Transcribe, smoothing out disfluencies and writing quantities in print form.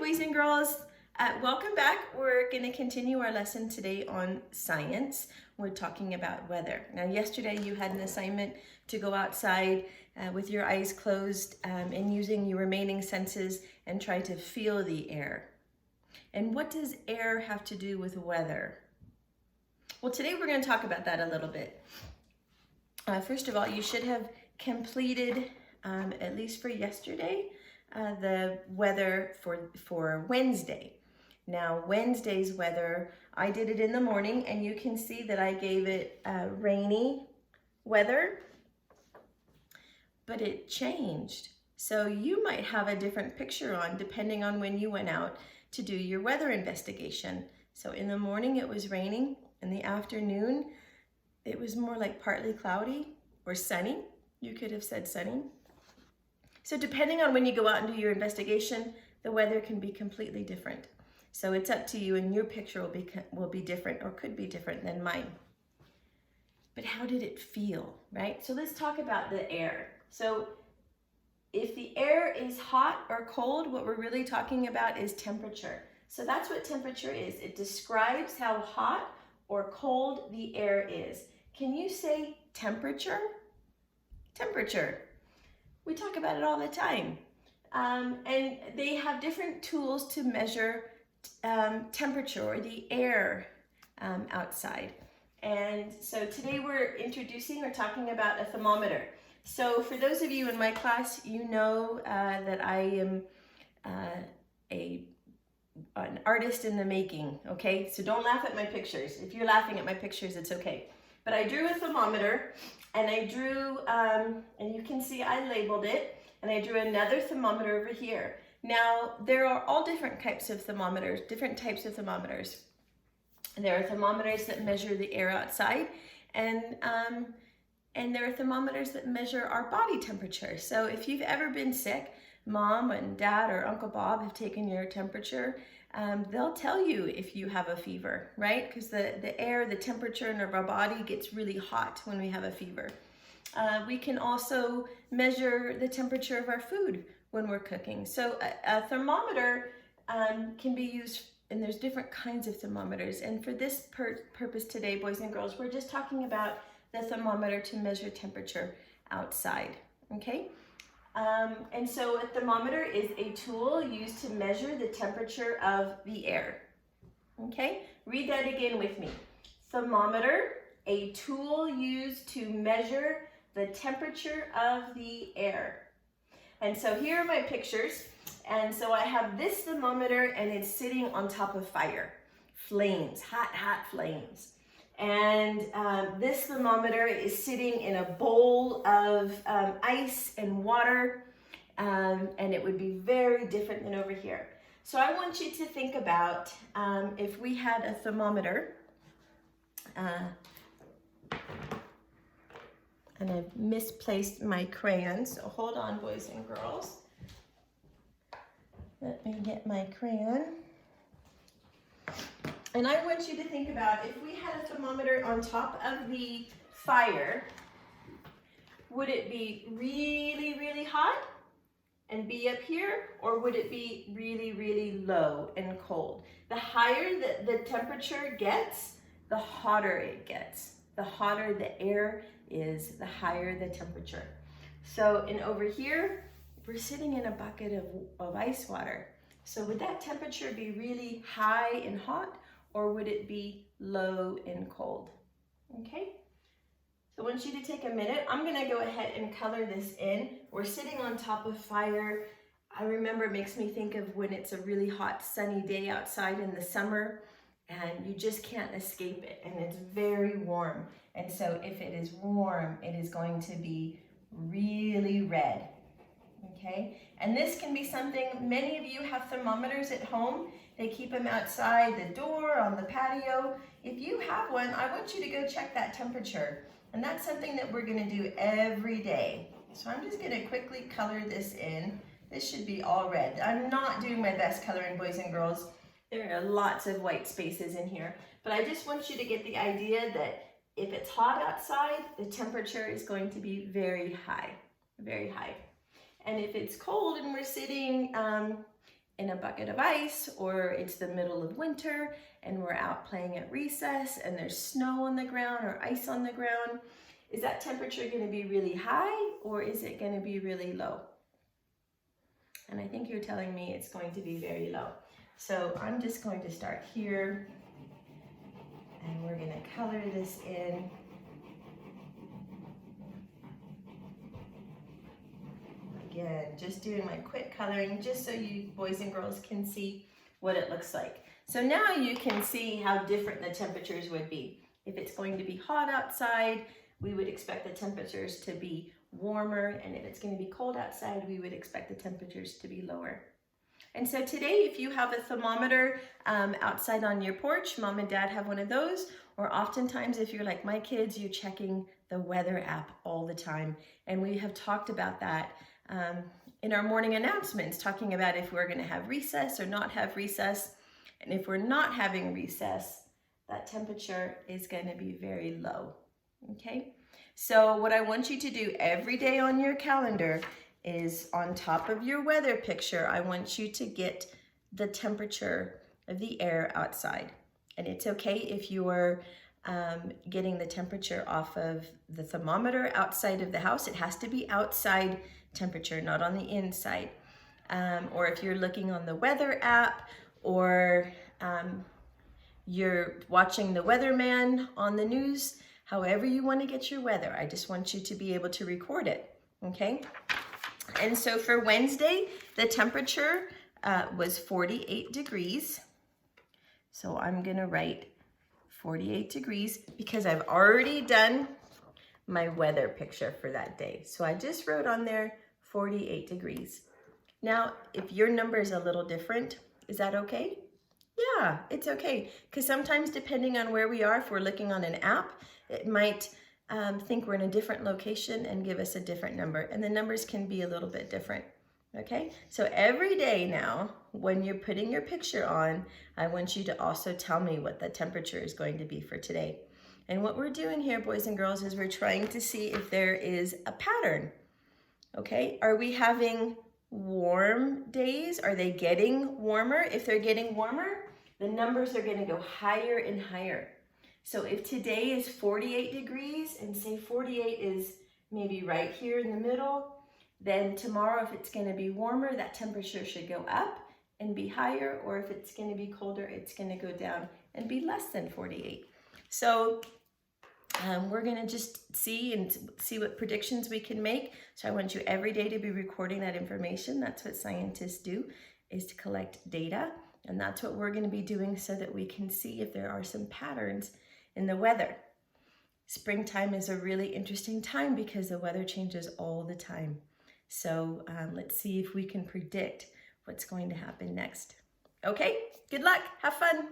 boys and girls. Welcome back. We're going to continue our lesson today on science. We're talking about weather. Now, yesterday you had an assignment to go outside with your eyes closed and using your remaining senses and try to feel the air. And what does air have to do with weather? Well, today we're going to talk about that a little bit. First of all, you should have completed, at least for yesterday, the weather for Wednesday. Now, Wednesday's weather, I did it in the morning, and you can see that I gave it rainy weather, but it changed. So you might have a different picture on depending on when you went out to do your weather investigation. So in the morning it was raining. In the afternoon it was more like partly cloudy or sunny. You could have said sunny. So depending on when you go out and do your investigation, the weather can be completely different. So it's up to you, and your picture will be different, or could be different than mine. But how did it feel, right? So let's talk about the air. So if the air is hot or cold, what we're really talking about is temperature. So that's what temperature is. It describes how hot or cold the air is. Can you say temperature? Temperature. We talk about it all the time. And they have different tools to measure temperature or the air outside. And so today we're talking about a thermometer. So for those of you in my class, you know that I am an artist in the making, okay? So don't laugh at my pictures. If you're laughing at my pictures, it's okay. But I drew a thermometer, and I drew, and you can see I labeled it, and I drew another thermometer over here. Now, there are all different types of thermometers. There are thermometers that measure the air outside, and there are thermometers that measure our body temperature. So if you've ever been sick, Mom and Dad or Uncle Bob have taken your temperature. They'll tell you if you have a fever, right? Because the air, the temperature in our body gets really hot when we have a fever. We can also measure the temperature of our food when we're cooking. So a thermometer can be used, and there's different kinds of thermometers. And for this purpose today, boys and girls, we're just talking about the thermometer to measure temperature outside, okay? And so a thermometer is a tool used to measure the temperature of the air. Okay, read that again with me. Thermometer, a tool used to measure the temperature of the air. And so here are my pictures. And so I have this thermometer, and it's sitting on top of fire. Flames, hot flames. And this thermometer is sitting in a bowl of ice and water, and it would be very different than over here. So I want you to think about if we had a thermometer, and I've misplaced my crayon, so hold on, boys and girls. Let me get my crayon. And I want you to think about if we had a thermometer on top of the fire, would it be really, really hot and be up here, or would it be really, really low and cold? The higher the temperature gets, the hotter it gets. The hotter the air is, the higher the temperature. So, and over here, we're sitting in a bucket of ice water. So would that temperature be really high and hot, or would it be low and cold? Okay, so I want you to take a minute. I'm gonna go ahead and color this in. We're sitting on top of fire. I remember it makes me think of when it's a really hot sunny day outside in the summer, and you just can't escape it, and it's very warm. And so if it is warm, it is going to be really red. Okay, and this can be something, many of you have thermometers at home. They keep them outside the door, on the patio. If you have one, I want you to go check that temperature. And that's something that we're gonna do every day. So I'm just gonna quickly color this in. This should be all red. I'm not doing my best coloring, boys and girls. There are lots of white spaces in here. But I just want you to get the idea that if it's hot outside, the temperature is going to be very high, very high. And if it's cold and we're sitting in a bucket of ice, or it's the middle of winter and we're out playing at recess and there's snow on the ground or ice on the ground, is that temperature going to be really high or is it going to be really low? And I think you're telling me it's going to be very low. So I'm just going to start here and we're going to color this in. Again, just doing my quick coloring just so you boys and girls can see what it looks like. So now you can see how different the temperatures would be. If it's going to be hot outside, we would expect the temperatures to be warmer, and if it's going to be cold outside, we would expect the temperatures to be lower. And so today, if you have a thermometer outside on your porch, mom and dad have one of those, or oftentimes if you're like my kids, you're checking the weather app all the time. And we have talked about that in our morning announcements, talking about if we're going to have recess or not have recess. And if we're not having recess, that temperature is going to be very low. Okay, so what I want you to do every day on your calendar is on top of your weather picture, I want you to get the temperature of the air outside. And it's okay if you are getting the temperature off of the thermometer outside of the house. It has to be outside temperature, not on the inside. Or if you're looking on the weather app, or you're watching the weatherman on the news, however you want to get your weather, I just want you to be able to record it, okay? And so for Wednesday, the temperature was 48 degrees. So I'm gonna write 48 degrees because I've already done my weather picture for that day. So I just wrote on there 48 degrees. Now, if your number is a little different, is that okay? Yeah, it's okay. Because sometimes depending on where we are, if we're looking on an app, it might think we're in a different location and give us a different number. And the numbers can be a little bit different. Okay, so every day now, when you're putting your picture on, I want you to also tell me what the temperature is going to be for today. And what we're doing here, boys and girls, is we're trying to see if there is a pattern. Okay, are we having warm days? Are they getting warmer? If they're getting warmer, the numbers are going to go higher and higher. So if today is 48 degrees and say 48 is maybe right here in the middle, then tomorrow, if it's going to be warmer, that temperature should go up and be higher, or if it's going to be colder, it's going to go down and be less than 48. So we're going to just see what predictions we can make. So I want you every day to be recording that information. That's what scientists do, is to collect data. And that's what we're going to be doing so that we can see if there are some patterns in the weather. Springtime is a really interesting time because the weather changes all the time. So let's see if we can predict what's going to happen next. Okay, good luck. Have fun.